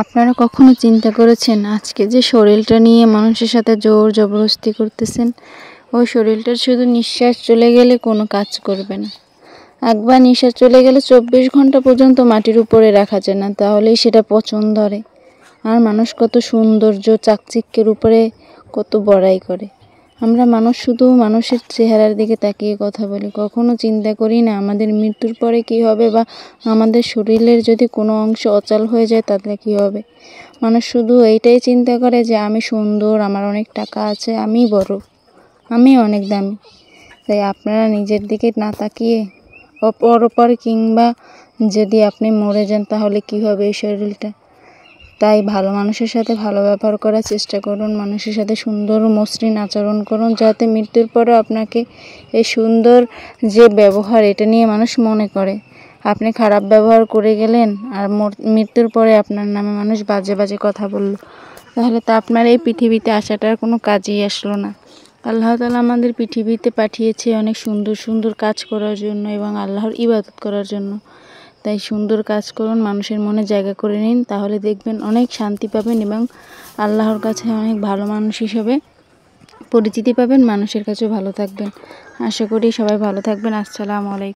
আপনারা কখনো চিন্তা করেছেন আজকে যে শরীরটা নিয়ে মানুষের সাথে জোর জবরদস্তি করতেছেন, ওই শরীরটার শুধু নিঃশ্বাস চলে গেলে কোনো কাজ করবে না। একবার নিঃশ্বাস চলে গেলে 24 ঘন্টা পর্যন্ত মাটির উপরে রাখা যায় না, তাহলেই সেটা পচন ধরে। আর মানুষ কত সৌন্দর্য চাকচিক্যের উপরে কত বড়াই করে। আমরা মানুষ শুধু মানুষের চেহারার দিকে তাকিয়ে কথা বলি, কখনো চিন্তা করি না আমাদের মৃত্যুর পরে কি হবে, বা আমাদের শরীরের যদি কোনো অংশ অচল হয়ে যায় তাহলে কি হবে। মানুষ শুধু এইটাই চিন্তা করে যে আমি সুন্দর, আমার অনেক টাকা আছে, আমি বড়, আমি অনেক দামি। তাই আপনারা নিজের দিকে না তাকিয়ে অপর কিংবা যদি আপনি মরে যান তাহলে কি হবে এই শরীরটা। তাই ভালো মানুষের সাথে ভালো ব্যবহার করার চেষ্টা করুন, মানুষের সাথে সুন্দর মসৃণ আচরণ করুন, যাতে মৃত্যুর পরে আপনাকে এই সুন্দর যে ব্যবহার এটা নিয়ে মানুষ মনে করে। আপনি খারাপ ব্যবহার করে গেলেন আর মৃত্যুর পরে আপনার নামে মানুষ বাজে বাজে কথা বলল, তাহলে তো আপনার এই পৃথিবীতে আসাটার কোনো কাজেই আসলো না। আল্লাহ তাআলা আমাদের পৃথিবীতে পাঠিয়েছে অনেক সুন্দর সুন্দর কাজ করার জন্য এবং আল্লাহর ইবাদত করার জন্য। তাই সুন্দর কাজ করুন, মানুষের মনে জায়গা করে নিন, তাহলে দেখবেন অনেক শান্তি পাবেন এবং আল্লাহর কাছে অনেক ভালো মানুষ হিসেবে পরিচিতি পাবেন, মানুষের কাছেও ভালো থাকবেন। আশা করি সবাই ভালো থাকবেন। আসসালামু আলাইকুম।